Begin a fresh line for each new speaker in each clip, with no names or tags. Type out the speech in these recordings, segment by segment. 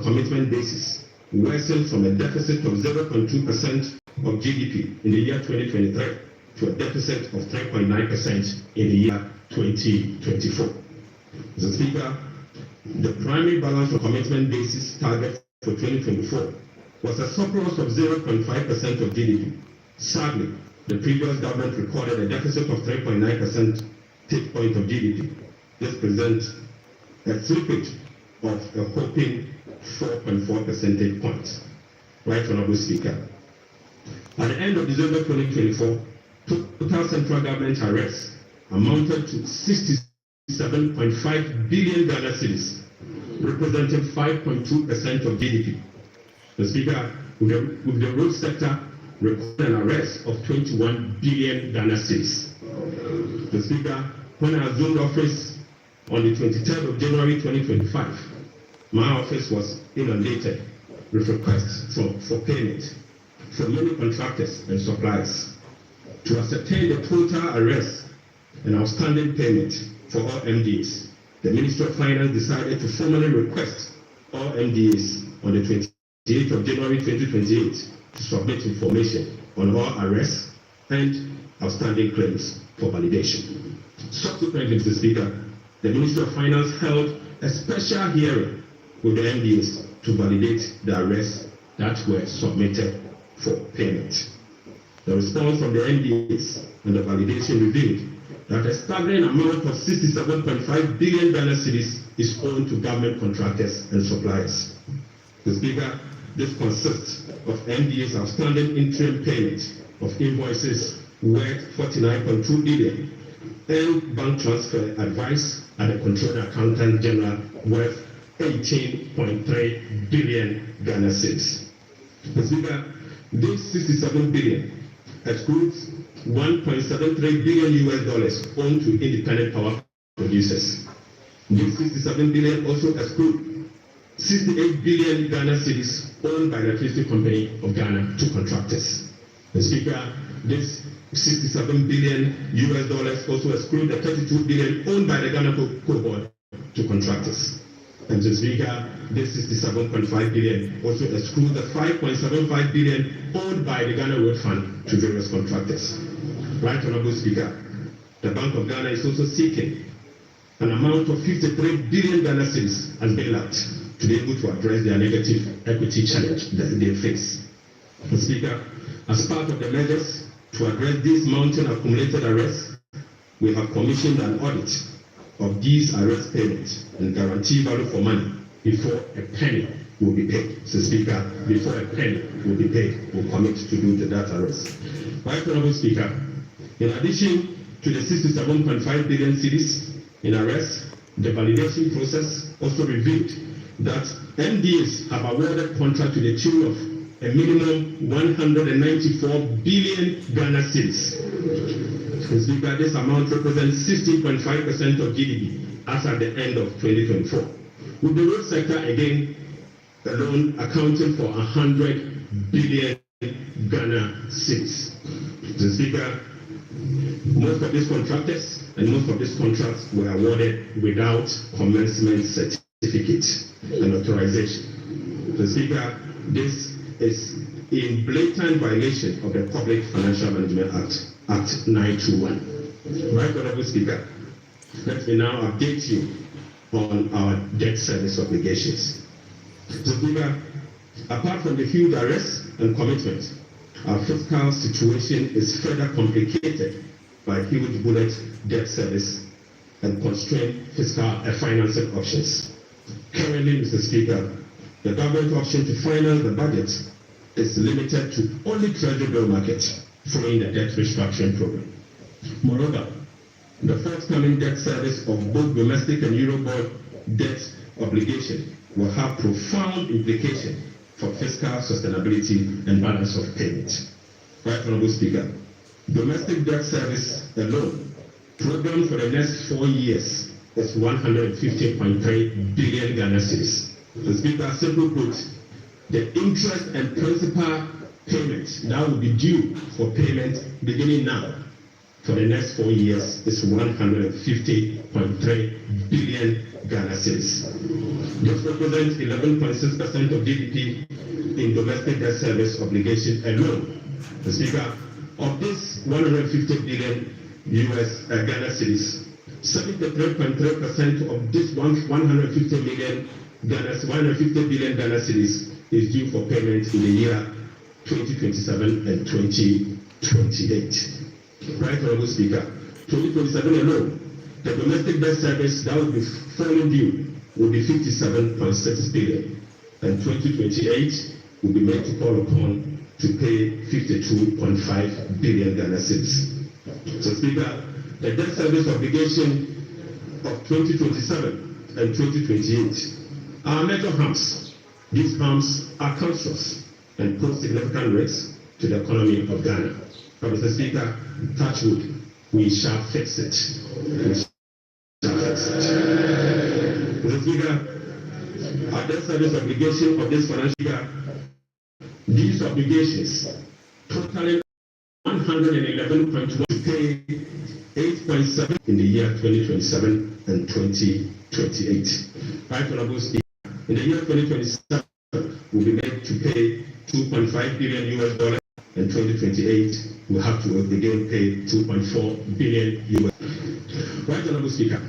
commitment basis worsened from a deficit of 0.2% of GDP in the year 2023 to a deficit of 3.9% in the year 2024. Mr. Speaker, the primary balance of commitment basis target for 2024 was a surplus of 0.5% of GDP. Sadly, the previous government recorded a deficit of 3.9% point of GDP. This presents a slippage of a whopping 4.4 percentage points. Right, Honorable Speaker. At the end of December 2024, total central government arrests amounted to 67.5 billion Ghana cedis, representing 5.2% of GDP. The Speaker, with the road sector, recorded an arrest of 21 billion Ghana cedis. The Speaker, when I assumed office on the 23rd of January 2025, my office was inundated with requests for payment from many contractors and suppliers. To ascertain the total arrest and outstanding payment for all MDAs, the Ministry of Finance decided to formally request all MDAs on the 28th of January 2028 to submit information on all arrests and outstanding claims for validation. Subsequently, Mr. Speaker, the Ministry of Finance held a special hearing with the MDAs to validate the arrests that were submitted for payment. The response from the MDAs and the validation revealed that a staggering amount of 67.5 billion Ghana cedis is owed to government contractors and suppliers. Mr. Speaker, this consists of MDAs outstanding interim payment of invoices worth 49.2 billion and bank transfer advice at the Controller Accountant General worth 18.3 billion Ghana cedis. Mr. Speaker, this 67 billion excludes $1.73 billion owed to independent power producers. This 67 billion also excludes 68 billion Ghana cedis owned by the Electricity Company of Ghana to contractors. Mr. Speaker, this $67 billion also excludes the 32 billion owned by the Ghana Coal Board to contractors. And Mr. Speaker, this 67.5 billion also excludes the 5.75 billion owned by the Ghana Road Fund to various contractors. Right, Honorable Speaker, the Bank of Ghana is also seeking an amount of 53 billion Ghana cedis as bailout to be able to address their negative equity challenge that they face. Mr. Speaker, as part of the measures to address these mounting accumulated arrests, we have commissioned an audit of these arrest payments and guarantee value for money before a penny will be paid. Mr. Speaker, before a penny will be paid, we'll commit to do that arrest. Right, Honorable Speaker, in addition to the 67.5 billion cedis in arrests, the validation process also revealed that MDAs have awarded contract to the tune of a minimum 194 billion Ghana cedis. Mr. Speaker, this amount represents 16.5% of GDP as at the end of 2024. With the road sector again alone accounting for 100 billion Ghana cedis. Mr. Speaker, most of these contractors and most of these contracts were awarded without commencement certificate and authorization. Mr. Speaker, this is in blatant violation of the Public Financial Management Act 921. Right, Honorable Speaker, let me now update you on our debt service obligations. Mr. Speaker, apart from the huge arrests and commitments, our fiscal situation is further complicated by huge bullet debt service and constrained fiscal financing options. Currently, Mr. Speaker, the government option to finance the budget is limited to only treasury bill market following the debt restructuring program. Moreover, the forthcoming debt service of both domestic and Eurobond debt obligation will have profound implications for fiscal sustainability and balance of payment. Right, Honorable Speaker, domestic debt service alone, programmed for the next 4 years, is 150.3 billion Ghana cedis. So, Speaker, simply put, the interest and principal payment that will be due for payment beginning now for the next 4 years is 150.3 billion Ghana cedis. This represents 11.6% of GDP in domestic debt service obligation alone. The Speaker, of this 150 billion US Ghana cedis, 73.3% of this 150 billion Ghana cedis is due for payment in the year 2027 and 2028. Right, Honorable Speaker, 2027 alone, the domestic debt service that will be falling due will be 57.6 billion, and 2028 will be made to call upon to pay 52.5 billion Ghana cedis. So, Speaker, the debt service obligation of 2027 and 2028 are major harms. These harms are cancerous and pose significant risks to the economy of Ghana. But, Mr. Speaker, touch wood, we shall fix it. We shall fix it. Mr. Speaker, our debt service obligation of this financial year, these obligations totaling 111.1 to pay 8.7 in the year 2027 and 2028. Right, Honorable Speaker, in the year 2027, we'll be made to pay 2.5 billion US dollars, and 2028 we'll have to again pay 2.4 billion US. Right, Honorable Speaker,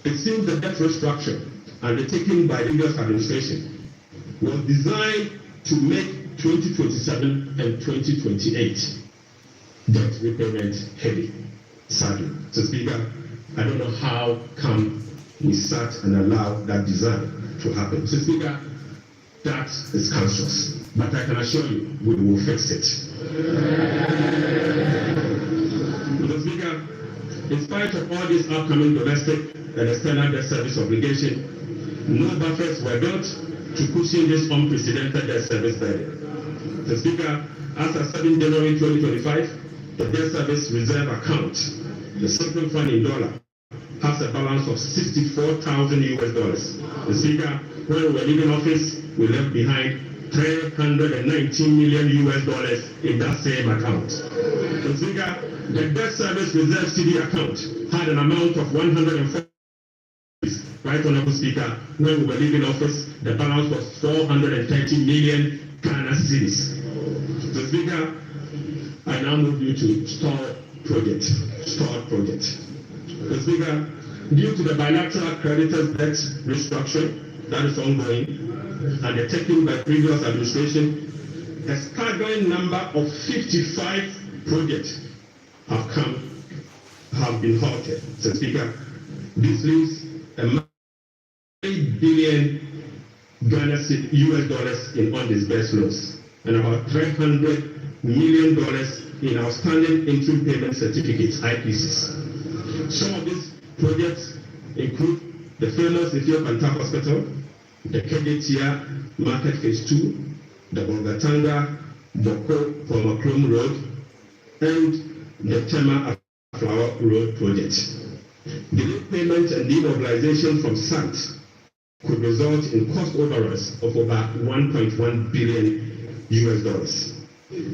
it seems the debt restructure undertaken by the previous administration was designed to make 2027 and 2028 debt repayment heavy. Sadly, so Speaker, I don't know how come we sat and allowed that design to happen. So Speaker, that is cancerous, but I can assure you we will fix it. Mr. Speaker, in spite of all these upcoming domestic and external debt service obligation, no buffers were built to cushion this unprecedented debt service burden. So Speaker, as of 7 January 2025, the debt service reserve account, the sinking fund in dollar, has a balance of 64,000 US dollars. The Speaker, when we were leaving office, we left behind 319 million US dollars in that same account. The Speaker, the debt service reserve CD account had an amount of 140. Right, Honorable Speaker, when we were leaving office, the balance was 430 million Ghana cedis. The Speaker, I now move you to stored project. The Speaker, due to the bilateral creditors' debt restructuring that is ongoing and the taking by previous administration, a staggering number of 55 projects have been halted. So Speaker, this leaves a 8 billion Ghana US dollars in undisbursed loans and about $300 million in outstanding interim payment certificates, IPCs. Some of these projects include the famous Ethiopian Hospital, the Kegetia Market Phase 2, the Bolgatanga Boko Pomakrom Road, and the Tema Flower Road project. Delayed payment and demobilization from SAT could result in cost overruns of over 1.1 billion US dollars.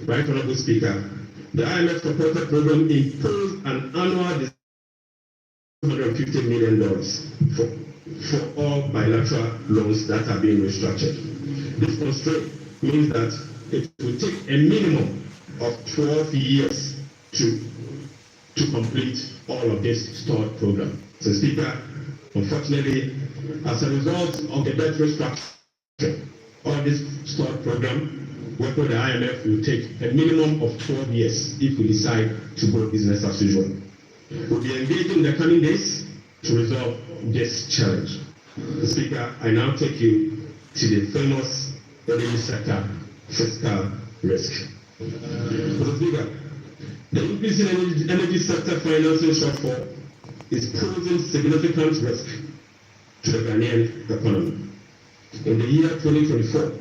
Right, Honorable Speaker, the IMF supported program imposed an annual $150 million for all bilateral loans that are being restructured. This constraint means that it will take a minimum of 12 years to complete all of this stored program. So, Speaker, unfortunately, as a result of the debt restructuring, all this stored program, work with the IMF will take a minimum of 12 years if we decide to go business as usual. We'll be engaging in the coming days to resolve this challenge. Speaker, I now take you to the famous energy sector fiscal risk. Speaker, the increase in energy sector financing shortfall is posing significant risk to the Ghanaian economy. In the year 2024,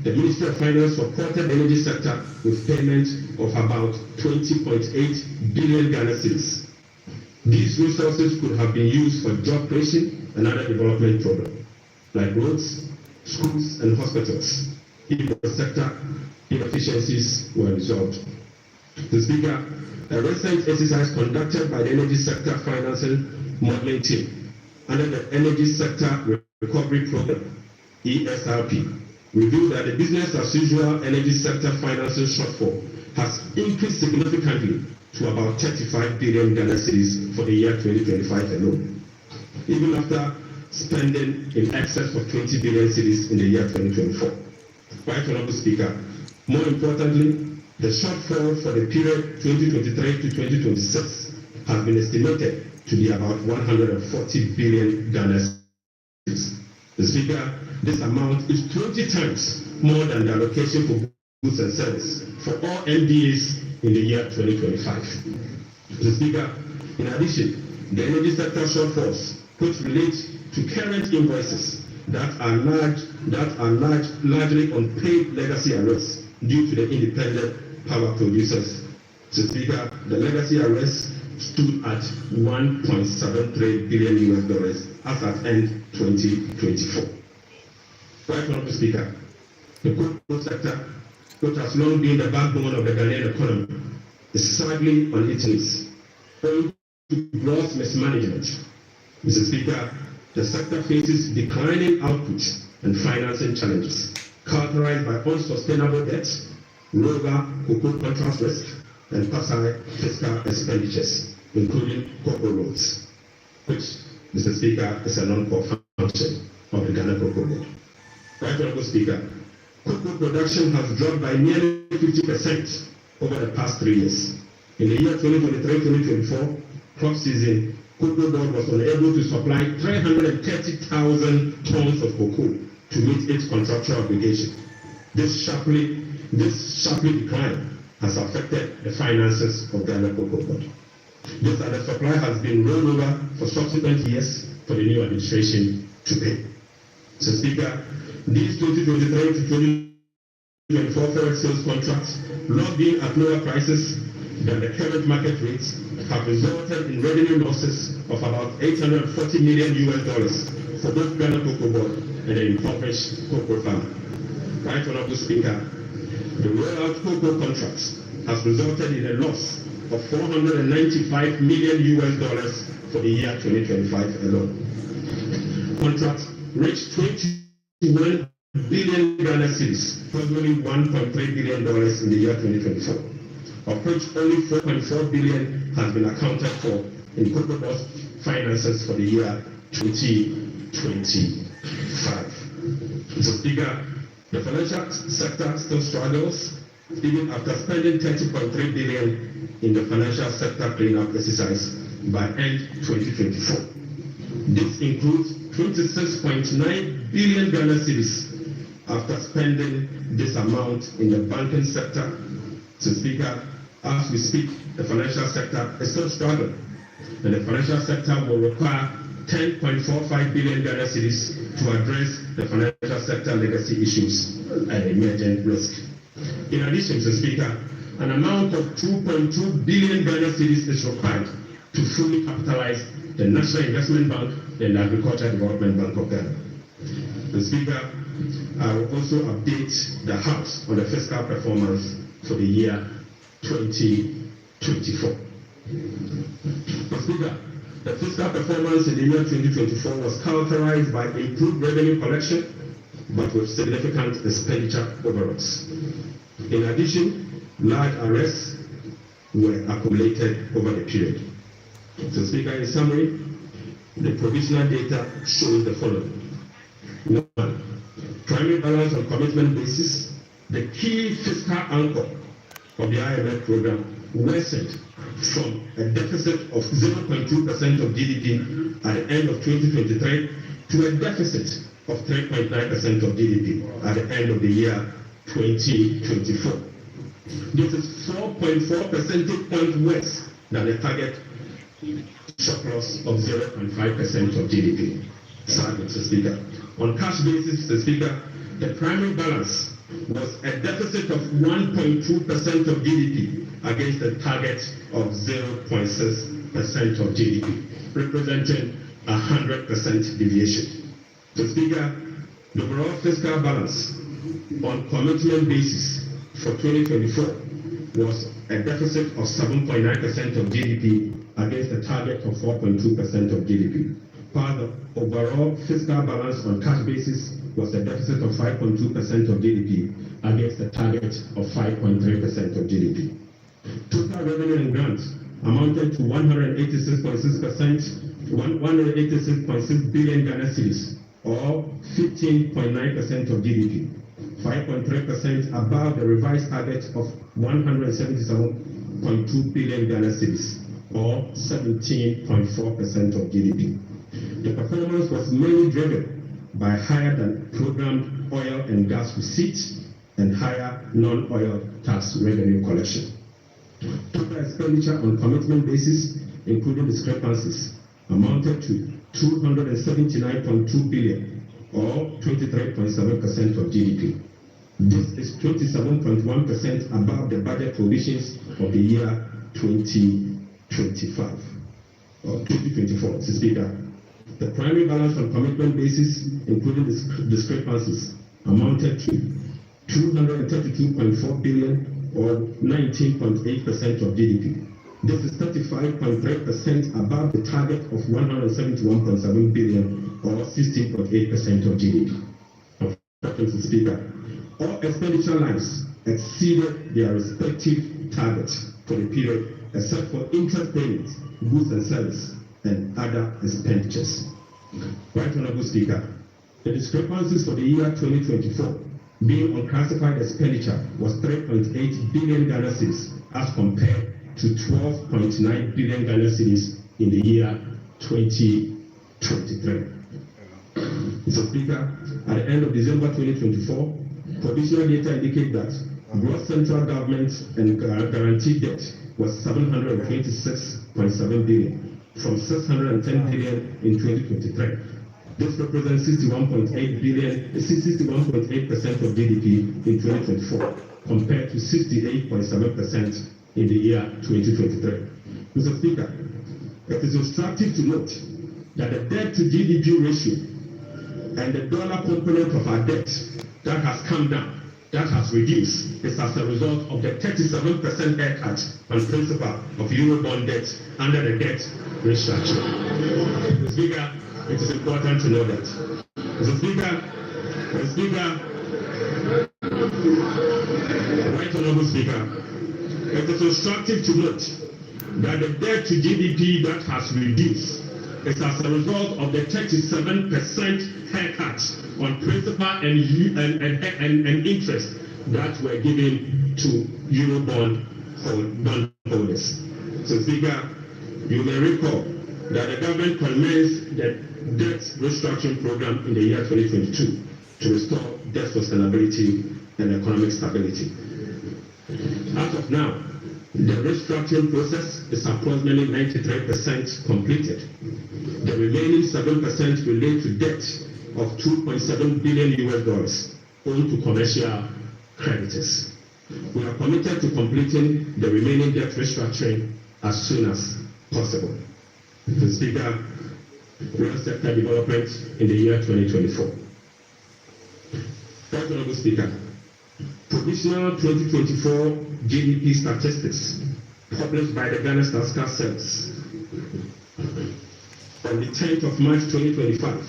the Ministry of Finance supported the energy sector with payment of about 20.8 billion Ghana cedis. These resources could have been used for job creation and other development programs, like roads, schools, and hospitals, if the sector inefficiencies were resolved. The Speaker, a recent exercise conducted by the energy sector financing modeling team under the Energy Sector Recovery Program, ESRP, revealed that the business as usual energy sector financing shortfall has increased significantly to about 35 billion Ghana cedis for the year 2025 alone, even after spending in excess of 20 billion cedis in the year 2024. Right, Honorable Speaker, more importantly, the shortfall for the period 2023 to 2026 has been estimated to be about 140 billion Ghana cedis. The Speaker, this amount is 20 times more than the allocation for goods and services for all MDAs in the year 2025. Mr. Speaker, in addition, the energy sector shortfalls, which relate to current invoices that are largely unpaid legacy arrests due to the independent power producers. Mr. Speaker, the legacy arrests stood at $1.73 billion as at end 2024. Right, Honorable Speaker, the cocoa sector, which has long been the backbone of the Ghanaian economy, is sadly on its knees, owing to gross mismanagement. Mr. Speaker, the sector faces declining output and financing challenges, characterized by unsustainable debt, lower cocoa contract risk, and passive fiscal expenditures, including cocoa roads, which, Mr. Speaker, is a non-core function of the Ghana Cocoa Board. Right, Honorable Speaker, cocoa production has dropped by nearly 50% over the past 3 years. In the year 2023-2024 crop season, Cocoa Board was unable to supply 330,000 tons of cocoa to meet its contractual obligation. This sharply decline has affected the finances of Ghana Cocoa Board. This undersupply has been rolled over for subsequent years for the new administration to pay. So, Speaker, these 2023 to 2024 forward sales contracts, locked in at lower prices than the current market rates, have resulted in revenue losses of about $840 million for both Ghana Cocoa Board and the impoverished cocoa farmer. Right, Honorable Speaker, the rollout cocoa contracts has resulted in a loss of $495 million for the year 2025 alone. Contracts reached 21 billion Ghana cedis, approximately $1.3 billion in the year 2024, of which only 4.4 billion has been accounted for in cocoa board finances for the year 2025. Mr. Speaker, the financial sector still struggles, even after spending 30.3 billion in the financial sector cleanup exercise by end 2024. This includes 26.9 billion Ghana cedis after spending this amount in the banking sector. So, Speaker, as we speak, the financial sector is still struggling, and the financial sector will require 10.45 billion Ghana cedis to address the financial sector legacy issues and emergent risk. In addition, Mr. Speaker, an amount of 2.2 billion Ghana cedis is required to fully capitalize the National Investment Bank and the Agricultural Development Bank of Ghana. Mr. Speaker, I will also update the House on the fiscal performance for the year 2024. Mr. Speaker, the fiscal performance in the year 2024 was characterized by improved revenue collection, but with significant expenditure overruns. In addition, large arrests were accumulated over the period. So, Speaker, in summary, the provisional data shows the following. 1. Primary balance on commitment basis, the key fiscal anchor of the IMF program, worsened from a deficit of 0.2% of GDP at the end of 2023 to a deficit of 3.9% of GDP at the end of the year 2024. This is 4.4 percentage points worse than the target surplus of 0.5% of GDP. Sadly, Mr. Speaker, on cash basis, Mr. Speaker, the primary balance was a deficit of 1.2% of GDP against a target of 0.6% of GDP, representing 100% deviation. Mr. Speaker, the overall fiscal balance on commitment basis for 2024 was a deficit of 7.9% of GDP against a target of 4.2% of GDP. while the overall fiscal balance on cash basis was a deficit of 5.2% of GDP against a target of 5.3% of GDP. Total revenue and grants amounted to 186.6 billion Ghana cedis, or 15.9% of GDP, 5.3% above the revised target of 177.2 billion Ghana cedis, or 17.4% of GDP. The performance was mainly driven by higher than programmed oil and gas receipts and higher non-oil tax revenue collection. Total expenditure on commitment basis, including discrepancies, amounted to 279.2 billion, or 23.7% of GDP. This is 27.1% above the budget provisions of the year 2025 or 2024, Mr. Speaker. The primary balance on commitment basis, including discrepancies, amounted to 232.4 billion, or 19.8% of GDP. This is 35.3% above the target of 171.7 billion, or 16.8% of GDP. Mr. Speaker, all expenditure lines exceeded their respective targets for the period, except for interest payments, goods and services, and other expenditures. Right Honorable Speaker, the discrepancies for the year 2024 being unclassified expenditure was 3.8 billion Ghana cedis as compared to 12.9 billion Ghana cedis in the year 2023. Mr. Speaker, at the end of December 2024, provisional data indicate that gross central government and guaranteed debt was 726.7 billion from 610 billion in 2023. This represents 61.8% of GDP in 2024 compared to 68.7% in the year 2023. Mr. Speaker, it is instructive to note that the debt to GDP ratio and the dollar component of our debt that has come down, that has reduced, is as a result of the 37% haircut on principal of Eurobond debt under the debt restructure. Mr. Speaker, it is important to know that. Mr. Speaker, Right Honorable Speaker, it is instructive to note that the debt to GDP that has reduced is as a result of the 37% haircut on principal and interest that were given to Eurobond bond holders. So, Speaker, you may recall that the government commenced the debt restructuring program in the year 2022 to restore debt sustainability and economic stability. As of now, the restructuring process is approximately 93% completed. The remaining 7% relate to debt of $2.7 billion owed to commercial creditors. We are committed to completing the remaining debt restructuring as soon as possible. Mr. Speaker, real sector development in the year 2024. Right Honorable Speaker, provisional 2024 GDP statistics published by the Ghana Statistical Service on the 10th of March 2025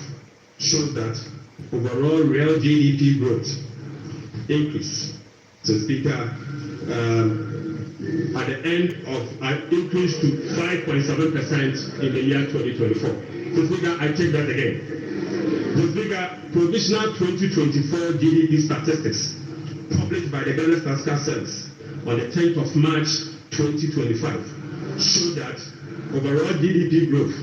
shows that overall real GDP growth increased. So, Speaker, at the end of increased to 5.7% in the year 2024. So, Speaker, I take that again. So, Speaker, provisional 2024 GDP statistics published by the Ghana Statistical Service on the 10th of March 2025 show that overall GDP growth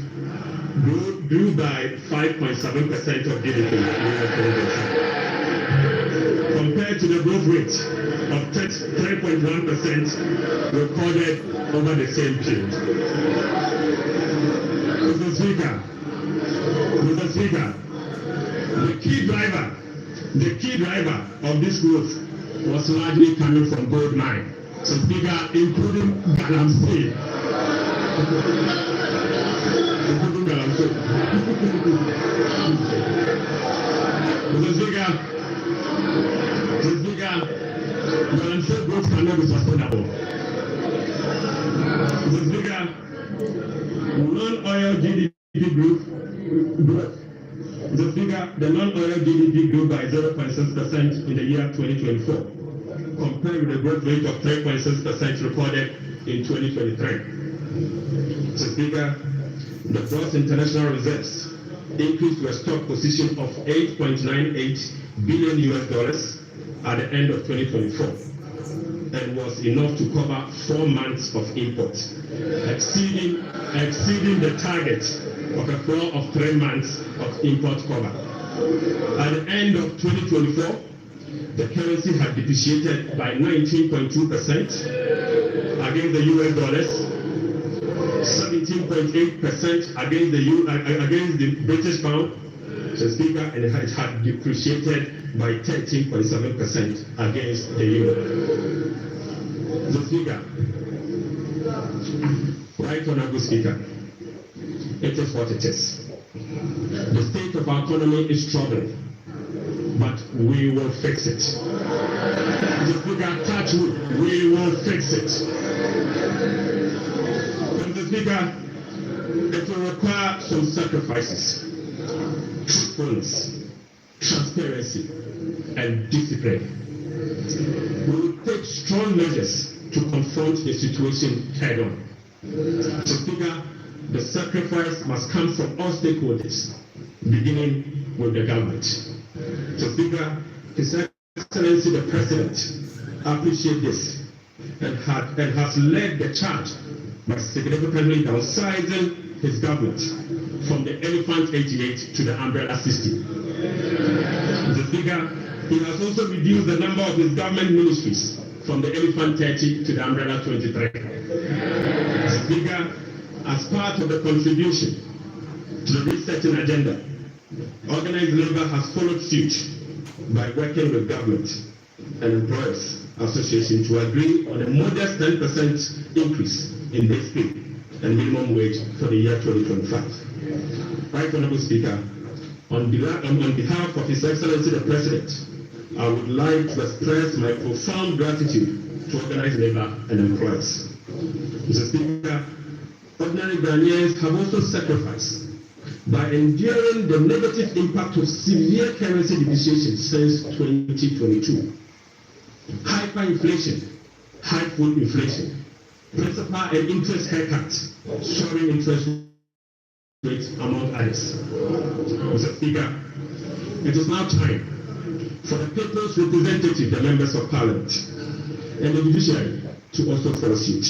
grew by 5.7% of GDP compared to the growth rate of 3.1% recorded over the same period. Mr. Speaker, the key driver of this growth was largely coming from gold mine. So, Speaker, including galamsey. Mr. Speaker, galamsey growth cannot be sustainable. Mr. Speaker, non-oil GDP growth Speaker, the non-oil GDP grew by 0.6% in the year 2024, compared with the growth rate of 3.6% recorded in 2023. Mr. Speaker, the gross international reserves increased to a stock position of $8.98 billion at the end of 2024, and was enough to cover 4 months of imports, exceeding the target of a floor of 3 months of import cover. At the end of 2024, the currency had depreciated by 19.2% against the US dollars, 17.8% against the British pound, Mr. Speaker, and it had depreciated by 13.7% against the euro. Mr. Speaker, Right Honourable Speaker, it is what it is. The state of our economy is struggling, but we will fix it. Mr. Speaker, touch wood, we will fix it. Mr. Speaker, it will require some sacrifices, truthfulness, transparency, and discipline. We will take strong measures to confront the situation head on. Mr. Speaker, the sacrifice must come from all stakeholders, beginning with the government. Mr. Speaker, His Excellency the President appreciates this and has led the charge by significantly downsizing his government from the Elephant 88 to the Umbrella 60. Mr. Speaker, he has also reduced the number of his government ministries from the Elephant 30 to the Umbrella 23. Mr. Speaker, as part of the contribution to the resetting agenda, organized labor has followed suit by working with government and employers association to agree on a modest 10% increase in base pay and minimum wage for the year 2025. Right Honourable Speaker, on behalf of His Excellency the President, I would like to express my profound gratitude to organized labor and employers. Mr. Speaker, ordinary Ghanaians have also sacrificed by enduring the negative impact of severe currency depreciation since 2022. Hyperinflation, high food inflation, principal and interest haircuts, soaring interest rates, among others. Mr. Speaker, it is now time for the people's representative, the members of Parliament, and the judiciary to also follow suit.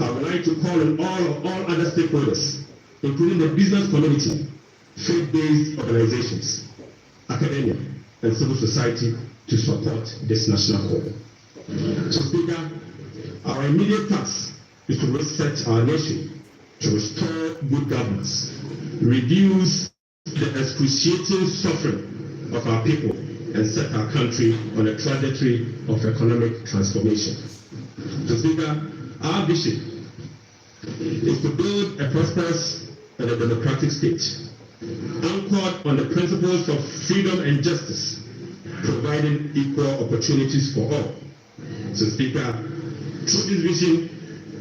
I would like to call on all other stakeholders, including the business community, faith-based organizations, academia, and civil society, to support this national call. So, Speaker, our immediate task is to reset our nation, to restore good governance, reduce the excruciating suffering of our people, and set our country on a trajectory of economic transformation. So, Speaker, our vision is to build a prosperous and a democratic state, anchored on the principles of freedom and justice, providing equal opportunities for all. So, Speaker, through this vision,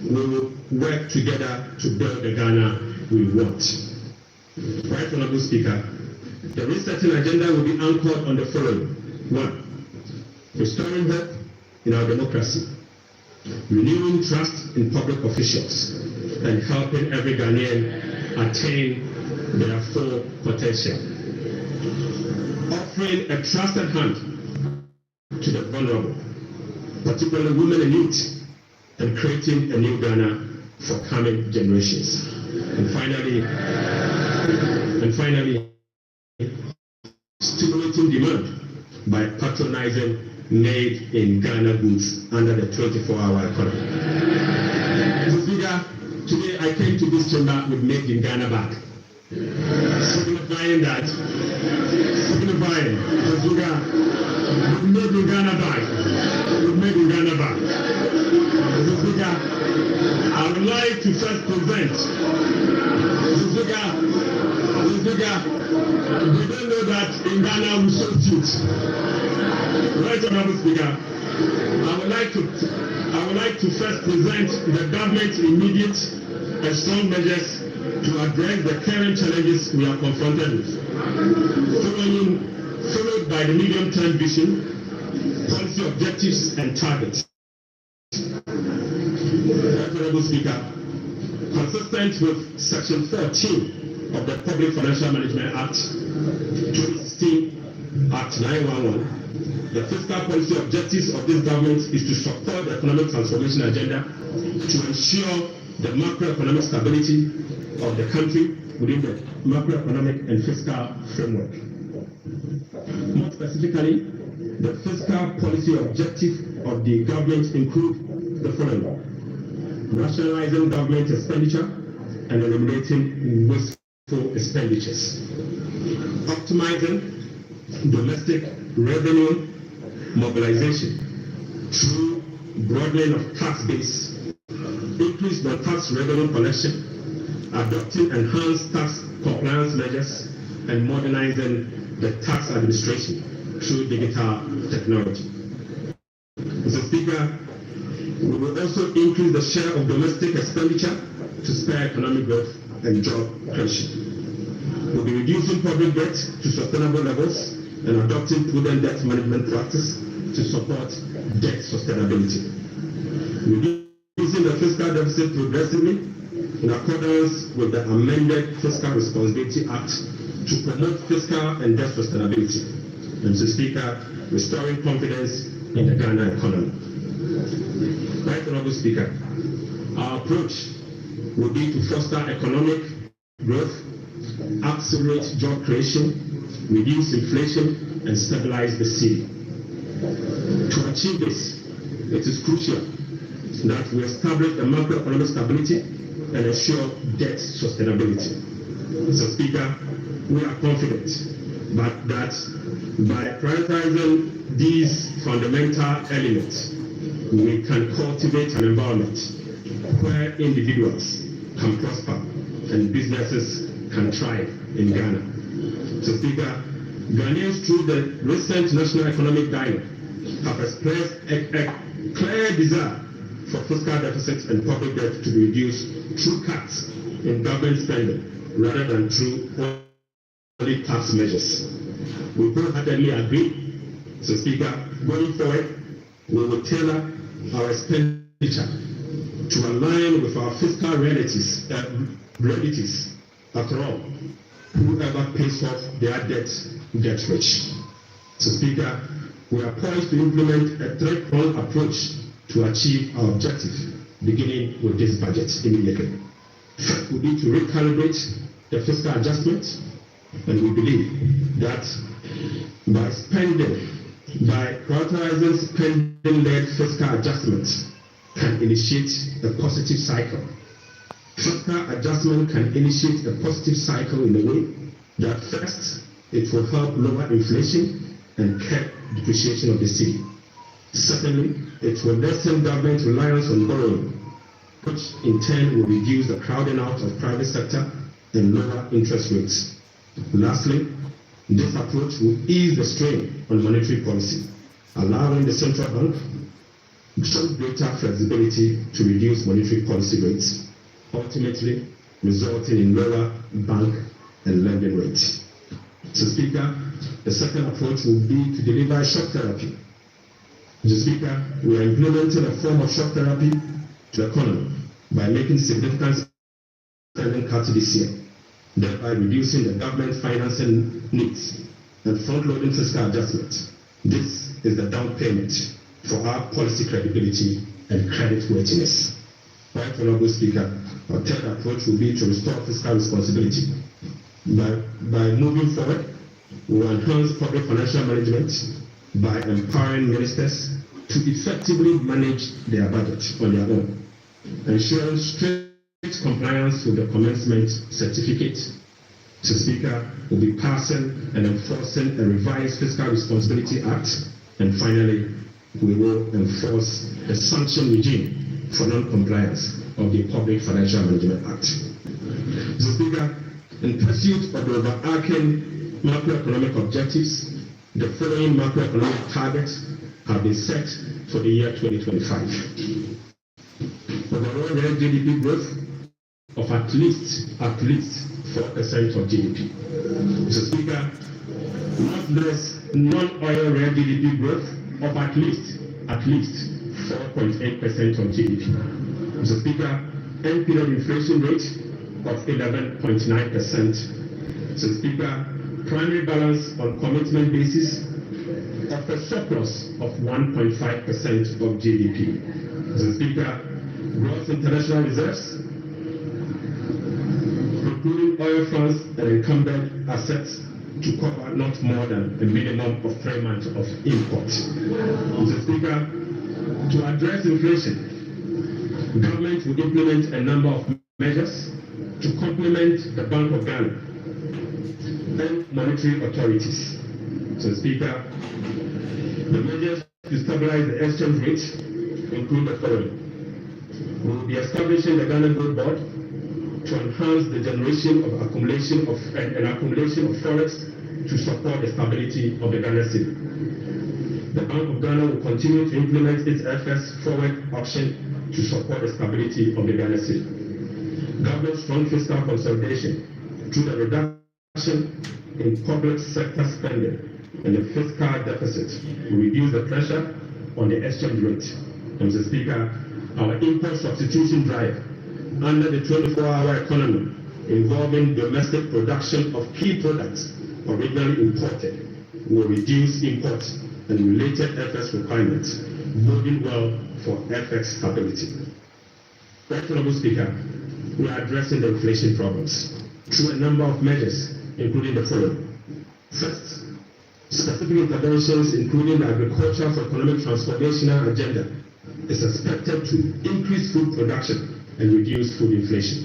we will work together to build the Ghana we want. Right Honourable Speaker, the resetting agenda will be anchored on the following. 1. Restoring hope in our democracy, renewing trust in public officials, and helping every Ghanaian attain their full potential. Offering a trusted hand to the vulnerable, particularly women and youth, and creating a new Ghana for coming generations. And finally, stimulating demand by patronizing made in Ghana goods under the 24-hour economy. Mr. Speaker, today I came to this chamber with made in Ghana bag, signifying that, Mr. Speaker, with made in Ghana bag, Mr. Speaker, I would like to first present, Mr. Speaker, we don't know that in Ghana we sow seeds. Right Honourable Speaker, I would like to first present the government's immediate and strong measures to address the current challenges we are confronted with, followed by the medium-term vision, policy objectives and targets. Honorable Speaker, consistent with Section 14 of the Public Financial Management Act 2016, Act 911, the fiscal policy objectives of this government is to support the economic transformation agenda to ensure the macroeconomic stability of the country within the macroeconomic and fiscal framework. More specifically, the fiscal policy objective of the government include the following: rationalizing government expenditure and eliminating wasteful expenditures, optimizing domestic revenue mobilization through broadening of tax base, increased non-tax revenue collection, adopting enhanced tax compliance measures, and modernizing the tax administration through digital technology. Mr. Speaker, we will also increase the share of domestic expenditure to spur economic growth and job creation. We'll be reducing public debt to sustainable levels and adopting prudent debt management practice to support debt sustainability. Reducing the fiscal deficit progressively in accordance with the amended Fiscal Responsibility Act to promote fiscal and debt sustainability. And Mr. Speaker, restoring confidence in the Ghana economy. Right, Honorable Speaker, our approach will be to foster economic growth, accelerate job creation, reduce inflation, and stabilize the city. To achieve this, it is crucial that we establish the macroeconomic stability and ensure debt sustainability. Mr. Speaker, we are confident that by prioritizing these fundamental elements, we can cultivate an environment where individuals can prosper and businesses can thrive in Ghana. Mr. Speaker, Ghanaians through the recent National Economic Dialogue have expressed a clear desire for fiscal deficits and public debt to be reduced through cuts in government spending rather than through only tax measures. We wholeheartedly agree. Mr. Speaker, going forward, we will tailor our expenditure to align with our fiscal realities. After all, whoever pays off their debt gets rich. So, Speaker, we are poised to implement a three-pronged approach to achieve our objective, beginning with this budget immediately. First, we need to recalibrate the fiscal adjustment, and we believe that by prioritizing spending-led fiscal adjustments can initiate a positive cycle. Fiscal adjustment can initiate a positive cycle in a way that first, it will help lower inflation and curb depreciation of the city. Secondly, it will lessen government reliance on borrowing, which in turn will reduce the crowding out of private sector and lower interest rates. Lastly, this approach will ease the strain on monetary policy, allowing the central bank some greater flexibility to reduce monetary policy rates, ultimately resulting in lower bank and lending rates. So, Speaker, the second approach will be to deliver shock therapy. Mr. Speaker, we are implementing a form of shock therapy to the economy by making significant spending cuts this year, thereby reducing the government financing needs and front-loading fiscal adjustment. This is the down payment for our policy credibility and credit worthiness. Right, Honorable Speaker, our third approach will be to restore fiscal responsibility. By moving forward, we will enhance public financial management by empowering ministers to effectively manage their budget on their own, ensuring strict compliance with the commencement certificate. So, Speaker, will be passing and enforcing a revised Fiscal Responsibility Act, and finally, we will enforce the sanction regime for non-compliance of the Public Financial Management Act. So, Speaker, in pursuit of the overarching macroeconomic objectives, the following macroeconomic targets have been set for the year 2025. Overall real GDP growth of at least 4% of GDP. Mr. Speaker, not less non-oil rare GDP growth of at least 4.8% of GDP. Mr. Speaker, end period inflation rate of 11.9%. Mr. Speaker, primary balance on commitment basis of a surplus of 1.5% of GDP. Mr. Speaker, gross international reserves, including oil funds and encumbered assets, to cover not more than a minimum of 3 months of import. Mr. Speaker, to address inflation, government will implement a number of measures to complement the Bank of Ghana and monetary authorities. Mr. Speaker, the measures to stabilize the exchange rate include the following. We will be establishing the Ghana Gold Board to enhance the generation of accumulation of forex to support the stability of the Ghana cedi. The Bank of Ghana will continue to implement its FS forward auction to support the stability of the Ghana cedi. Government strong fiscal consolidation through the reduction in public sector spending and the fiscal deficit will reduce the pressure on the exchange rate. Mr. Speaker, our import substitution drive under the 24-hour economy involving domestic production of key products originally imported will reduce imports and related FX requirements, boding well for FX stability. Right, Honorable Speaker, we are addressing the inflation problems through a number of measures, including the following. First, specific interventions, including the Agriculture for Economic Transformational Agenda, is expected to increase food production and reduce food inflation.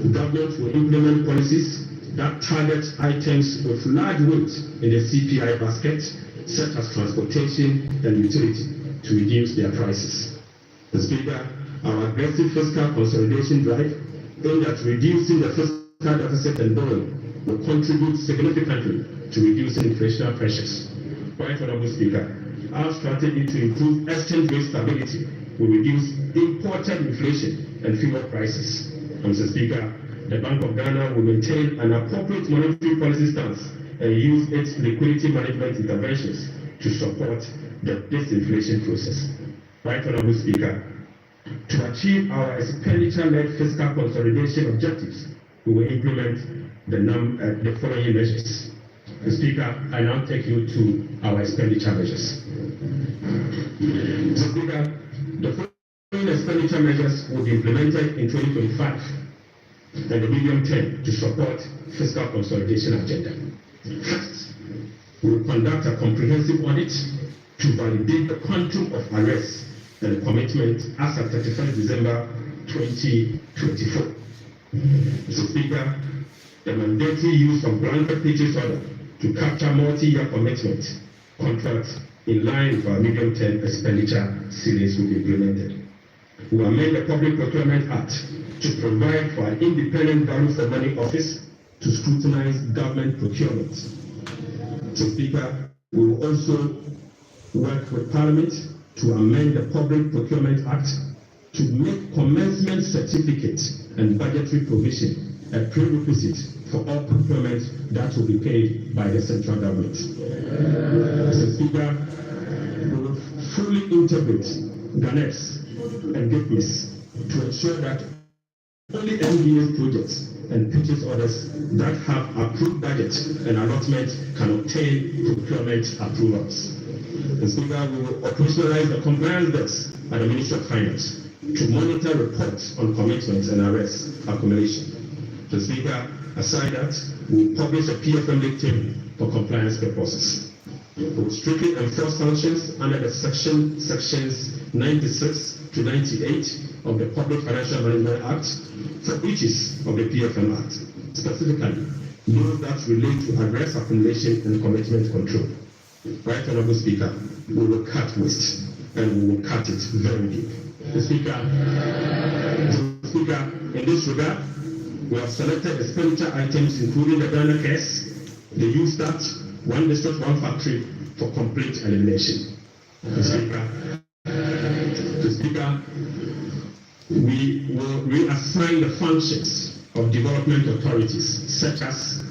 The government will implement policies that target items with large weight in the CPI basket, such as transportation and utility, to reduce their prices. Mr. Speaker, our aggressive fiscal consolidation drive aimed at reducing the fiscal deficit and borrowing will contribute significantly to reducing inflationary pressures. Right, Honorable Speaker, our strategy to improve exchange rate stability will reduce imported inflation and fuel prices. Mr. Speaker, the Bank of Ghana will maintain an appropriate monetary policy stance and use its liquidity management interventions to support the disinflation process. Right, Honorable Speaker, to achieve our expenditure-led fiscal consolidation objectives, we will implement the following measures. Mr. Speaker, I now take you to our expenditure measures. Mr. Speaker, the following expenditure measures will be implemented in 2025 and the medium term to support fiscal consolidation agenda. First, we will conduct a comprehensive audit to validate the quantum of arrests and commitment as at 31st December 2024. Mr. Speaker, the mandatory use of blanket purchase order to capture multi-year commitment contracts in line with our medium-term expenditure ceilings will be implemented. We will amend the Public Procurement Act to provide for an independent value for money office to scrutinize government procurement. Mr. Speaker, we will also work with Parliament to amend the Public Procurement Act to make commencement certificates and budgetary provision a prerequisite for all procurement that will be paid by the central government. Mr. Speaker, we will fully integrate GANEPS and GIPMIS to ensure that only MDA projects and purchase orders that have approved budget and allotment can obtain procurement approvals. Mr. Speaker, we will operationalize the compliance desk at the Ministry of Finance to monitor reports on commitments and arrests accumulation. Mr. Speaker, aside that, we will publish a PFM league table for compliance purposes. We will strictly enforce sanctions under the sections 96 to 98 of the Public Financial Management Act for breaches of the PFM Act, specifically those that relate to arrest accumulation and commitment control. Right, Honorable Speaker, we will cut waste and we will cut it very deep. Mr. Speaker, in this regard, we have selected expenditure items including the Ghana Cares, the U-Start, One District, One Factory for complete elimination. Mr. Speaker, We will reassign the functions of development authorities, such as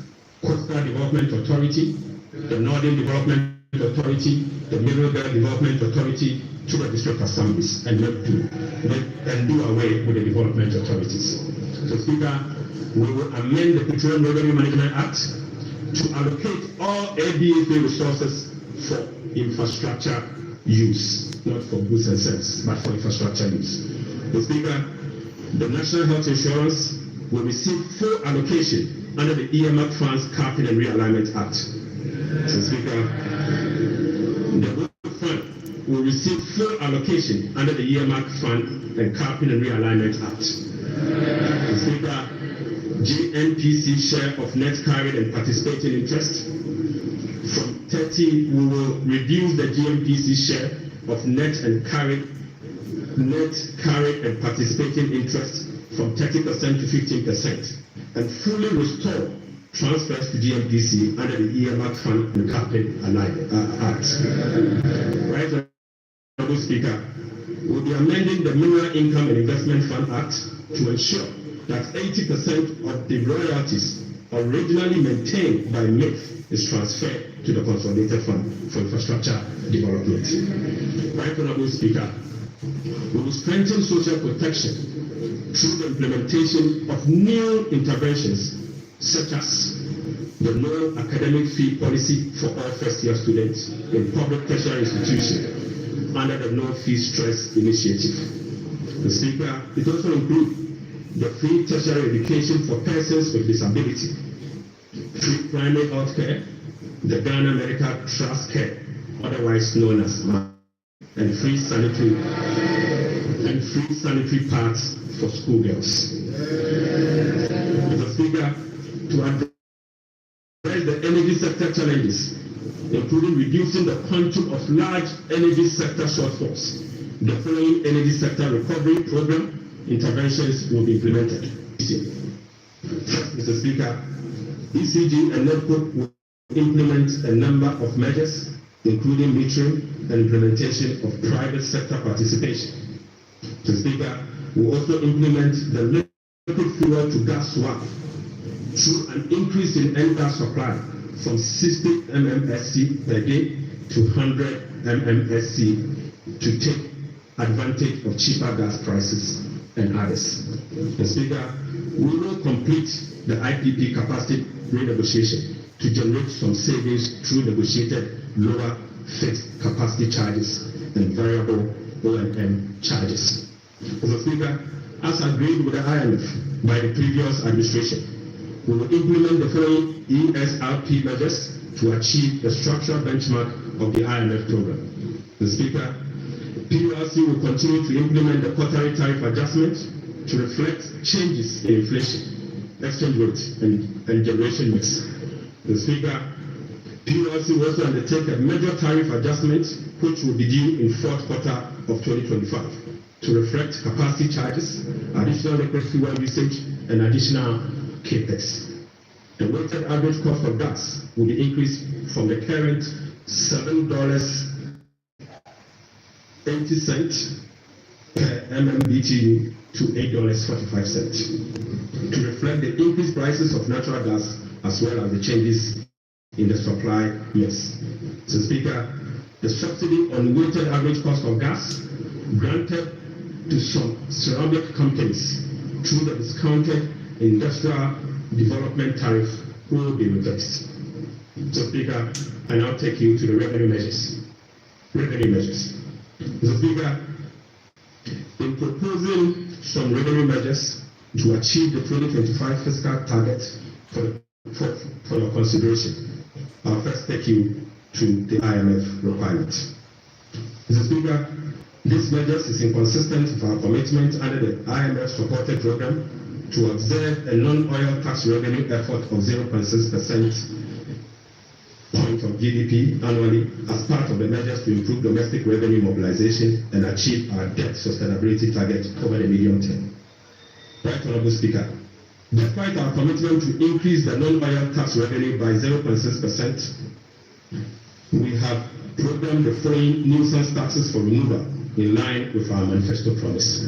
Coastal Development Authority, the Northern Development Authority, the Middle Belt Development Authority, to the district assemblies and do away with the development authorities. So, Speaker, we will amend the Petroleum Revenue Management Act to allocate all ADFA resources for infrastructure use, not for goods and services, but for infrastructure use. So, Speaker, the National Health Insurance will receive full allocation under the earmark funds capping and realignment act. So, Speaker, the Road Fund will receive full allocation under the earmark fund and capping and realignment act. So, Speaker, GNPC share of net carried and participating interest from 30, we will reduce the GNPC share of net carried and participating interest from 30% to 15%, and fully restore transfers to GNPC under the earmark fund and capping act. Right, Honorable Speaker, we'll be amending the Mineral Income and Investment Fund Act to ensure that 80% of the royalties originally maintained by MIF is transferred to the Consolidated Fund for Infrastructure Development. Right, Honorable Speaker, we will strengthen social protection through the implementation of new interventions such as the no academic fee policy for all first-year students in public tertiary institutions under the No Fee Stress Initiative. The Speaker, it also includes the free tertiary education for persons with disability, free primary health care, the Ghana Medical Trust Care, otherwise known as MA, and free sanitary pads for schoolgirls. Mr. Speaker, to address the energy sector challenges, including reducing the quantum of large energy sector shortfalls, the following energy sector recovery program interventions will be implemented. First, Mr. Speaker, ECG and NEDCO will implement a number of measures, including metering and implementation of private sector participation. Mr. Speaker, we will also implement the liquid fuel to gas swap through an increase in N-gas supply from 60 mmSC per day to 100 mmSC to take advantage of cheaper gas prices and others. Mr. Speaker, we will complete the IPP capacity renegotiation to generate some savings through negotiated lower fixed capacity charges and variable O&M charges. Mr. Speaker, as agreed with the IMF by the previous administration, we will implement the following ESRP measures to achieve the structural benchmark of the IMF program. Mr. Speaker, PURC will continue to implement the quarterly tariff adjustment to reflect changes in inflation, exchange rate, and generation mix. Mr. Speaker, PURC will also undertake a major tariff adjustment which will be due in fourth quarter of 2025 to reflect capacity charges, additional liquid fuel usage, and additional capex. The weighted average cost of gas will be increased from the current $7.80 per MMBTU to $8.45 to reflect the increased prices of natural gas as well as the changes in the supply mix. So, Speaker, the subsidy on weighted average cost of gas granted to some ceramic companies through the discounted industrial development tariff will be reversed. So, Speaker, I now take you to the revenue measures. Mr. Speaker, in proposing some revenue measures to achieve the 2025 fiscal target for your consideration, I'll first take you to the IMF requirements. Mr. Speaker, this measures is inconsistent with our commitment under the IMF supported program to observe a non-oil tax revenue effort of 0.6% point of GDP annually as part of the measures to improve domestic revenue mobilization and achieve our debt sustainability target over the medium term. Right, Honorable Speaker, despite our commitment to increase the non-oil tax revenue by 0.6%, we have programmed the following nuisance taxes for removal in line with our manifesto promise.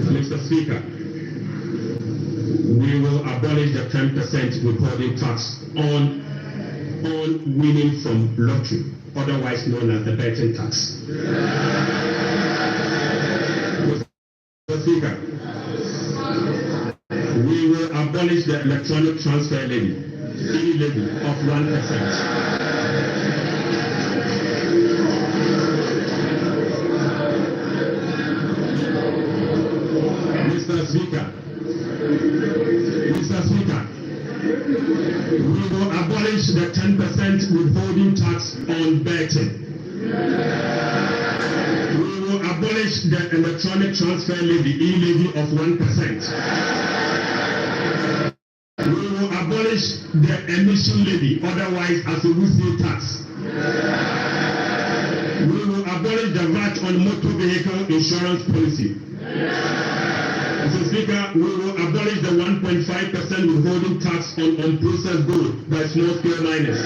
Mr. Speaker, we will abolish the 10% withholding tax on winning from lottery, otherwise known as the betting tax. Mr. Speaker, we will abolish the electronic transfer levy, E-Levy of 1%. Mr. Speaker, we will abolish the 10% withholding tax on betting. We will abolish the electronic transfer levy, E-Levy of 1%. We will abolish the emission levy, otherwise as a wholesale tax. We will abolish the VAT on motor vehicle insurance policy. Mr. Speaker, we will abolish the 1.5% withholding tax on unprocessed gold by small-scale miners.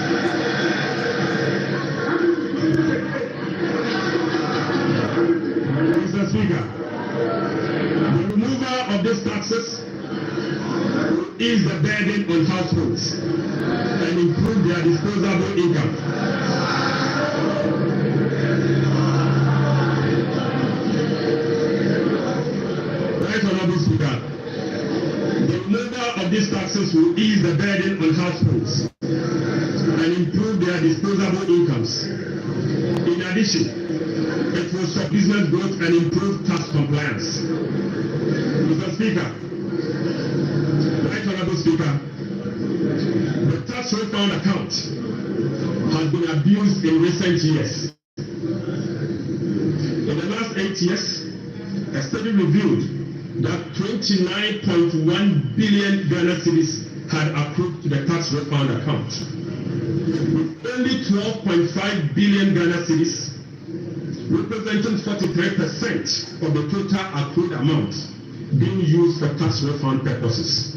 Mr. Speaker, the removal of these taxes will ease the burden on households and improve their disposable income. Speaker, the removal of these taxes will ease the burden on households and improve their disposable incomes. In addition, it will stop business growth and improve tax compliance. Mr. Speaker, Right Honorable Speaker, the tax refund account has been abused in recent years. In the last 8 years, a study revealed that 29.1 billion Ghana cedis had accrued to the tax refund account, with only 12.5 billion Ghana cedis, representing 43% of the total accrued amount, being used for tax refund purposes.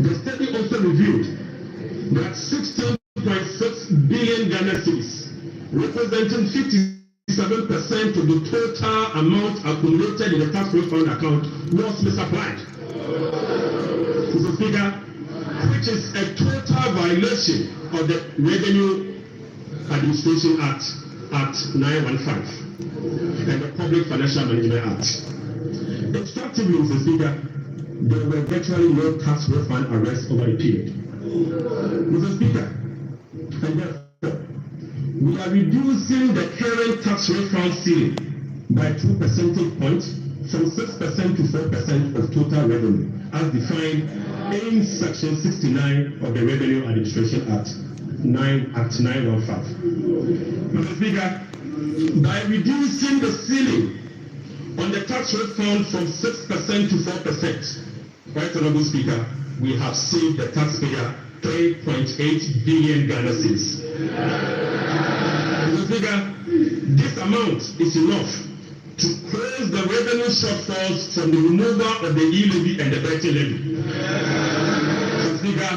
The study also revealed that 16.6 billion Ghana cedis, representing 57% of the total amount accumulated in the tax refund account, was misapplied. Mr. Speaker, which is a total violation of the Revenue Administration Act 915 and the Public Financial Management Act. Instructively, Mr. Speaker, there were virtually no tax refund arrests over a period. Mr. Speaker, and therefore, we are reducing the current tax refund ceiling by 2 percentage points from 6% to 4% of total revenue, as defined in Section 69 of the Revenue Administration Act 915. Mr. Speaker, by reducing the ceiling on the tax refund from 6% to 4%, Right Honorable Speaker, we have saved the taxpayer 3.8 billion Ghana cedis. Mr. Speaker, this amount is enough to close the revenue shortfalls from the removal of the E-Levy and the betting levy. Mr. Speaker,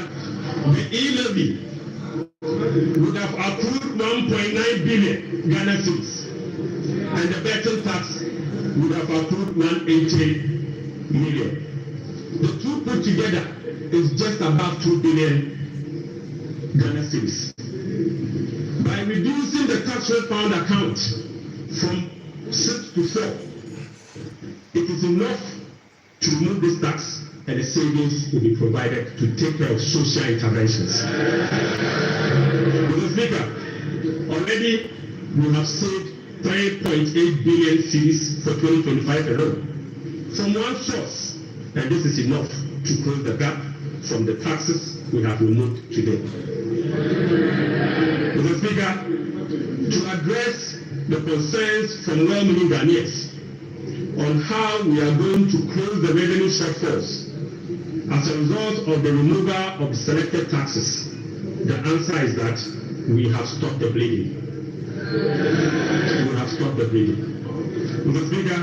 the E-Levy would have accrued 1.9 billion Ghana cedis, and the betting tax would have accrued 180 million. The two put together is just about 2 billion Ghana cedis. By reducing the tax refund account from 6 to 4, it is enough to remove this tax, and the savings will be provided to take care of social interventions. Mr. Speaker, already we have saved 3.8 billion cedis for 2025 alone from one source, and this is enough to close the gap from the taxes we have removed today. Mr. Speaker, to address the concerns from well-meaning Ghanaians on how we are going to close the revenue shortfalls as a result of the removal of selected taxes, the answer is that we have stopped the bleeding. We have stopped the bleeding. Mr. Speaker,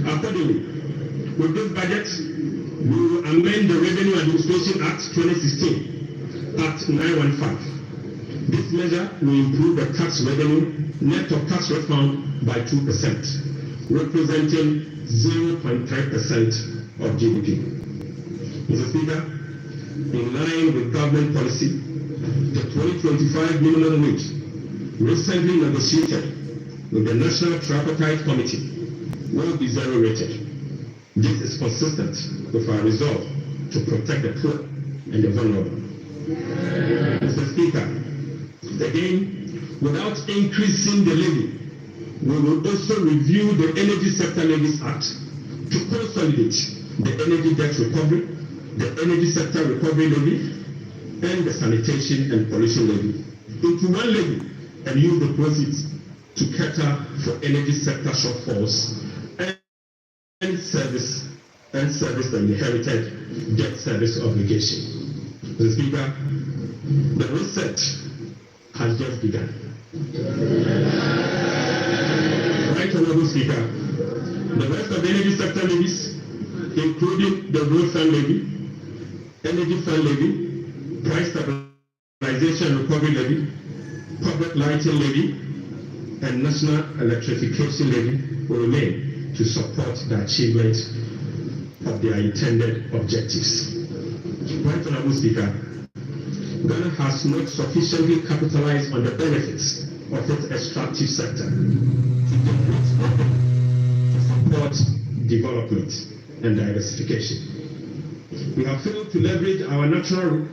accordingly, with this budget, we will amend the Revenue Administration Act 2016, Act 915. This This measure will improve the tax revenue net of tax refund by 2%, representing 0.3% of GDP. Mr. Speaker, in line with government policy, the 2025 minimum wage recently negotiated with the National Tripartite Committee will be zero rated. This is consistent with our resolve to protect the poor and the vulnerable. Mr. Speaker, again, without increasing the levy, we will also review the Energy Sector Levies Act to consolidate the energy debt recovery, the Energy Sector Recovery Levy, and the Sanitation and Pollution Levy into one levy and use the proceeds to cater for energy sector shortfalls and service the inherited debt service obligation. Mr. Speaker, the research has just begun. Right, Honorable Speaker, the rest of the energy sector levies, including the Road Fund Levy, Energy Fund Levy, Price Stabilization and Recovery Levy, Public Lighting Levy, and National Electrification Levy will remain to support the achievement of their intended objectives. Right, Honorable Speaker, Ghana has not sufficiently capitalized on the benefits of its extractive sector to support development and diversification. We have failed to leverage our natural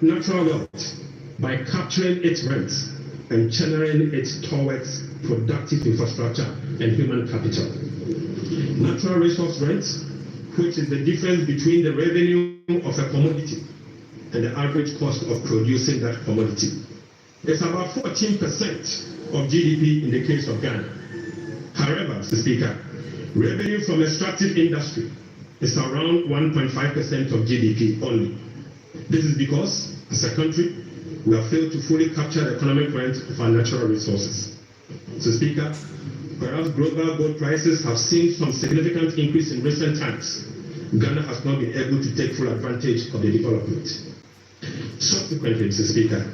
wealth by capturing its rents and channeling it towards productive infrastructure and human capital. Natural resource rents, which is the difference between the revenue of a commodity and the average cost of producing that commodity, is about 14% of GDP in the case of Ghana. However, Mr. Speaker, revenue from extractive industry is around 1.5% of GDP only. This is because, as a country, we have failed to fully capture the economic rent of our natural resources. Mr. Speaker, whereas global gold prices have seen some significant increase in recent times, Ghana has not been able to take full advantage of the development. Subsequently, Mr. Speaker,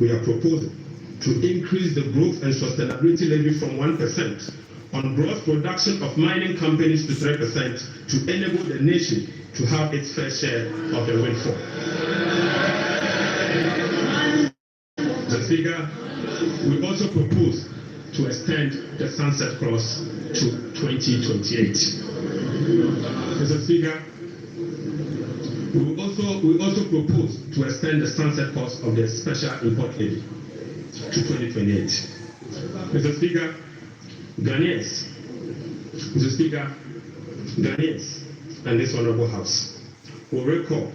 we are proposing to increase the growth and sustainability levy from 1% on gross production of mining companies to 3% to enable the nation to have its fair share of the windfall. Mr. Speaker, we also propose to extend the sunset clause to 2028. Mr. Speaker, we also propose to extend the sunset clause of the special import levy to 2028. Mr. Speaker, Ghanaians and this Honorable House will recall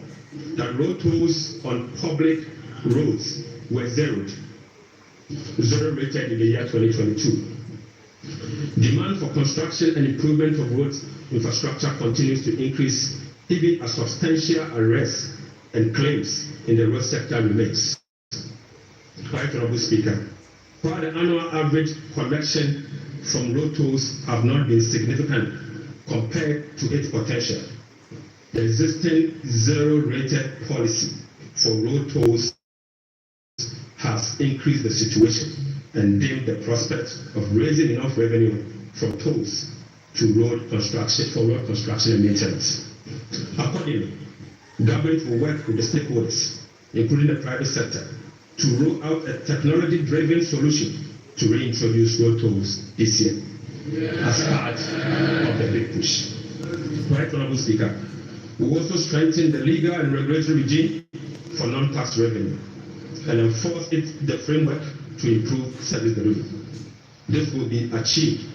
that road tolls on public roads were zero rated in the year 2022. Demand for construction and improvement of roads infrastructure continues to increase, even as substantial arrests and claims in the road sector remains. Right, Honorable Speaker, while the annual average collection from road tolls have not been significant compared to its potential, the existing zero-rated policy for road tolls has increased the situation and dimmed the prospect of raising enough revenue from tolls to road construction and maintenance. Accordingly, government will work with the stakeholders, including the private sector, to roll out a technology-driven solution to reintroduce road tolls this year as part of the big push. Right, Honorable Speaker, we will also strengthen the legal and regulatory regime for non-tax revenue and enforce the framework to improve service delivery. This will be achieved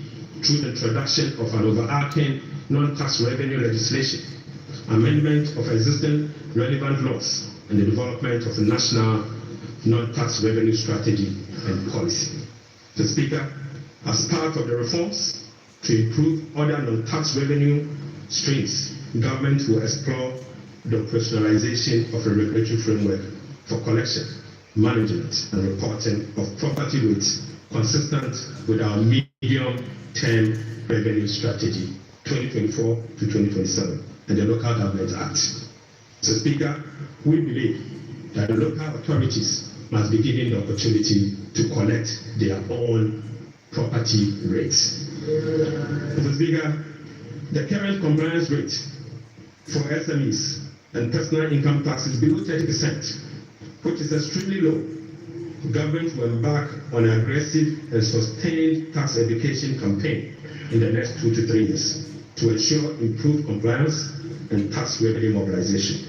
through the introduction of an overarching non-tax revenue legislation, amendment of existing relevant laws, and the development of a national non-tax revenue strategy and policy. Mr. Speaker, as part of the reforms to improve other non-tax revenue streams, government will explore the operationalization of a regulatory framework for collection, management, and reporting of property rates consistent with our medium-term revenue strategy 2024 to 2027 and the Local Government Act. Mr. Speaker, we believe that the local authorities must be given the opportunity to collect their own property rates. Mr. Speaker, the current compliance rate for SMEs and personal income tax is below 30%, which is extremely low. Government will embark on an aggressive and sustained tax education campaign in the next 2 to 3 years to ensure improved compliance and tax revenue mobilization.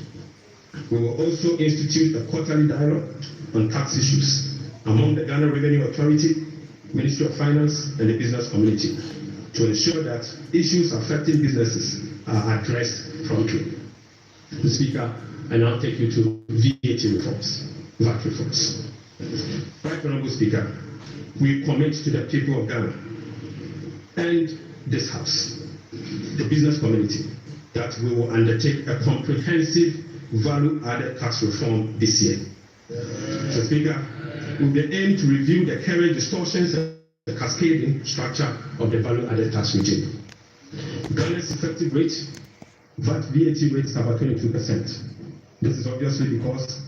We will also institute a quarterly dialogue on tax issues among the Ghana Revenue Authority, Ministry of Finance, and the business community to ensure that issues affecting businesses are addressed promptly. Mr. Speaker, I now take you to VAT reforms, VAT reforms. Right Honorable Speaker, we commit to the people of Ghana and this House, the business community, that we will undertake a comprehensive value-added tax reform this year. Mr. Speaker, we will aim to review the current distortions and the cascading structure of the value-added tax regime. Ghana's effective rate, VAT rate is about 22%. This is obviously because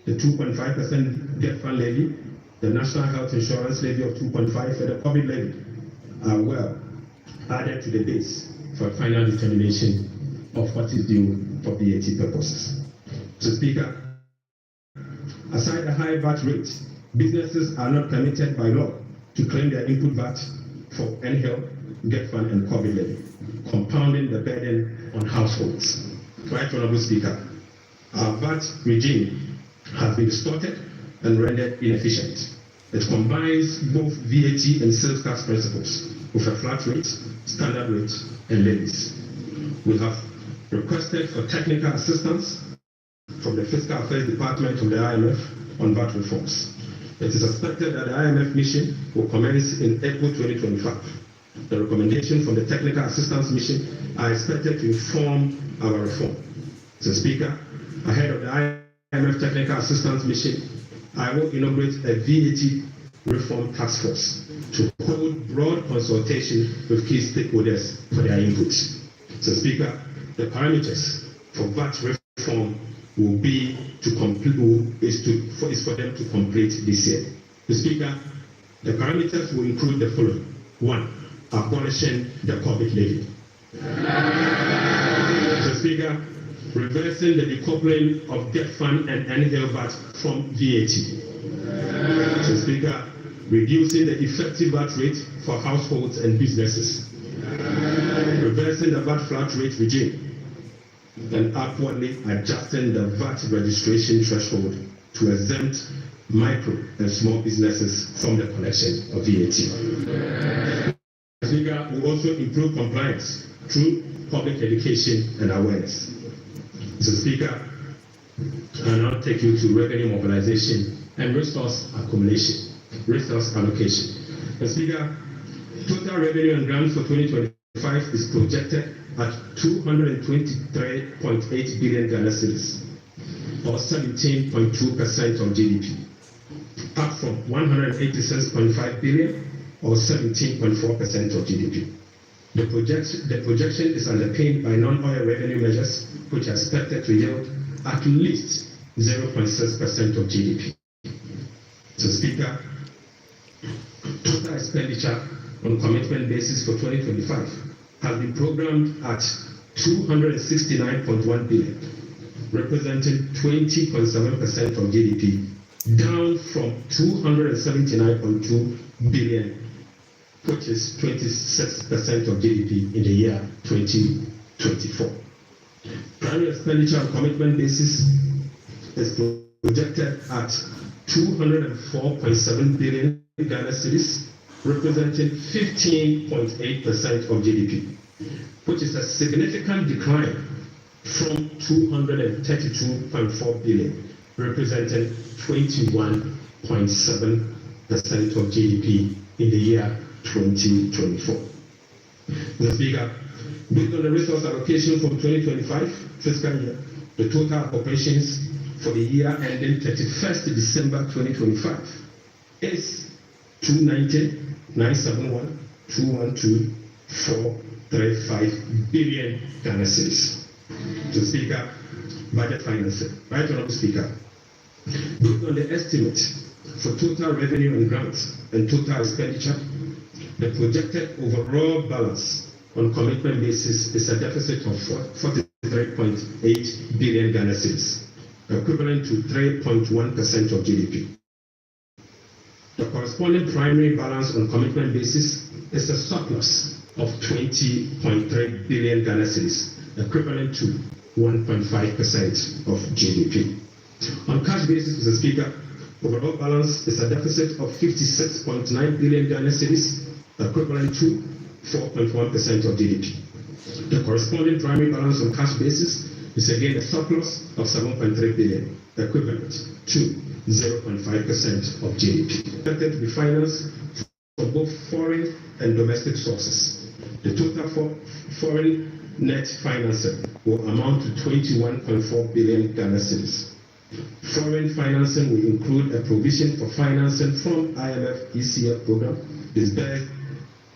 the 2.5% debt fund levy, the national health insurance levy of 2.5%, and the COVID levy are well added to the base for final determination of what is due for VAT purposes. So, Speaker, aside the high VAT rate, businesses are not permitted by law to claim their input VAT for NHELP, debt fund, and COVID levy, compounding the burden on households. Right Honorable Speaker, our VAT regime has been distorted and rendered inefficient. It combines both VAT and sales tax principles with a flat rate, standard rate, and levies. We have requested for technical assistance from the Fiscal Affairs Department of the IMF on VAT reforms. It is expected that the IMF mission will commence in April 2025. The recommendations from the Technical Assistance Mission are expected to inform our reform. Mr. Speaker, ahead of the IMF Technical Assistance Mission, I will inaugurate a VAT reform task force to hold broad consultation with key stakeholders for their input. Mr. Speaker, the parameters for VAT reform will be to complete is for them to complete this year. Mr. Speaker, the parameters will include the following: 1. Abolishing the COVID levy. Mr. Speaker, reversing the decoupling of debt fund and NHELP VAT from VAT. Mr. Speaker, reducing the effective VAT rate for households and businesses. Reversing the VAT flat rate regime and upwardly adjusting the VAT registration threshold to exempt micro and small businesses from the collection of VAT. Mr. Speaker, we also improve compliance through public education and awareness. Mr. Speaker, I now take you to revenue mobilization and resource accumulation, resource allocation. Mr. Speaker, total revenue and grants for 2025 is projected at 223.8 billion Ghana cedis, or 17.2% of GDP, up from 186.5 billion, or 17.4% of GDP. The projection is underpinned by non-oil revenue measures, which are expected to yield at least 0.6% of GDP. So, Speaker, total expenditure on commitment basis for 2025 has been programmed at 269.1 billion, representing 20.7% of GDP, down from 279.2 billion, which is 26% of GDP in the year 2024. Primary expenditure on commitment basis is projected at 204.7 billion Ghana cedis, representing 15.8% of GDP, which is a significant decline from 232.4 billion, representing 21.7% of GDP in the year 2024. Mr. Speaker, based on the resource allocation from 2025 fiscal year, the total appropriations for the year ending 31st December 2025 is 290,971,212,435 billion Ghana cedis. Mr. Speaker, budget financing. Right Honorable Speaker, Based on the estimate for total revenue and grants and total expenditure, the projected overall balance on commitment basis is a deficit of 43.8 billion Ghana cedis, equivalent to 3.1% of GDP. The corresponding primary balance on commitment basis is a surplus of 20.3 billion Ghana cedis, equivalent to 1.5% of GDP. On cash basis, Mr. Speaker, overall balance is a deficit of 56.9 billion Ghana cedis, equivalent to 4.1% of GDP. The corresponding primary balance on cash basis is again a surplus of 7.3 billion, equivalent to 0.5% of GDP. Expected to be financed from both foreign and domestic sources. The total foreign net financing will amount to 21.4 billion Ghana cedis. Foreign financing will include a provision for financing from IMF ECF program, disbursed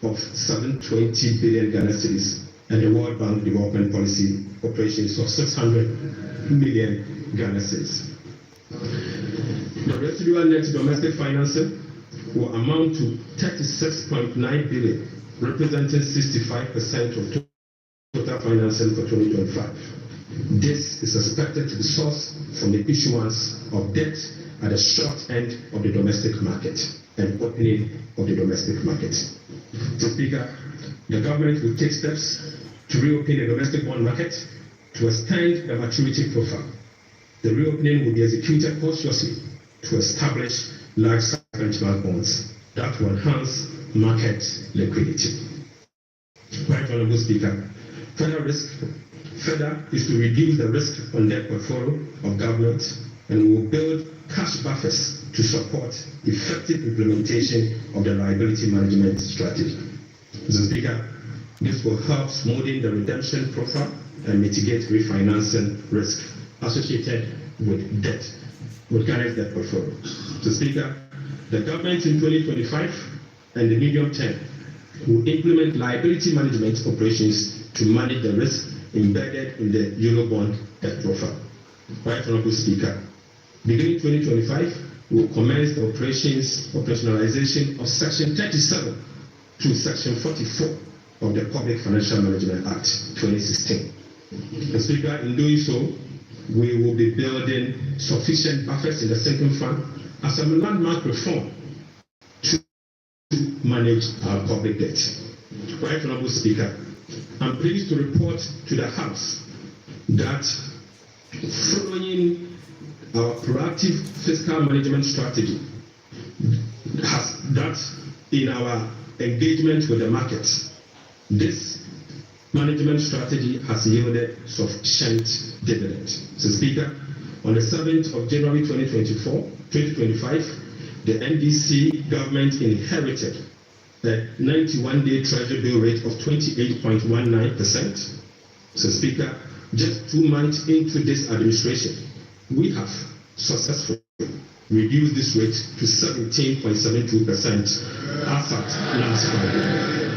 of 720 billion Ghana cedis, and the World Bank Development Policy operations of 600 million Ghana cedis. The residual net domestic financing will amount to 36.9 billion, representing 65% of total financing for 2025. This is expected to be sourced from the issuance of debt at the short end of the domestic market and opening of the domestic market. Mr. Speaker, the government will take steps to reopen the domestic bond market to extend the maturity profile. The reopening will be executed cautiously to establish large benchmark bonds that will enhance market liquidity. Right, Honorable Speaker, further is to reduce the risk on debt portfolio of government, and we will build cash buffers to support effective implementation of the liability management strategy. Mr. Speaker, this will help smoothing the redemption profile and mitigate refinancing risk associated with debt, with Ghana's debt portfolio. Mr. Speaker, the government in 2025 and the medium term will implement liability management operations to manage the risk embedded in the Eurobond debt profile. Right, Honorable Speaker, beginning 2025, we will commence the operationalization of Section 37 to Section 44 of the Public Financial Management Act 2016. Mr. Speaker, in doing so, we will be building sufficient buffers in the sinking fund as a landmark reform to manage our public debt. Right, Honorable Speaker, I'm pleased to report to the House that following our proactive fiscal management strategy, that in our engagement with the markets, this management strategy has yielded sufficient dividends. So, Speaker, on the 7th of January 2025, the NDC government inherited a 91-day treasury bill rate of 28.19%. So, Speaker, just 2 months into this administration, we have successfully reduced this rate to 17.72% as at last Friday.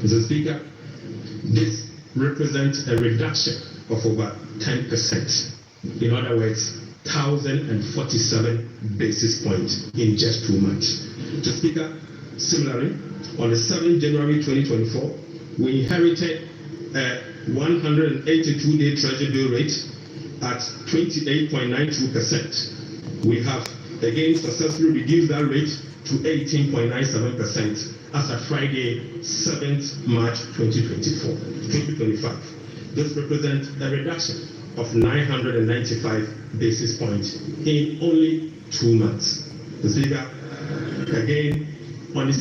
Mr. Speaker, this represents a reduction of over 10%. In other words, 1,047 basis points in just 2 months. Mr. Speaker, similarly, on the 7th January 2024, we inherited a 182-day treasury bill rate at 28.92%. We have again successfully reduced that rate to 18.97% as of Friday, 7th March 2025. This represents a reduction of 995 basis points in only 2 months. The Speaker, again, on the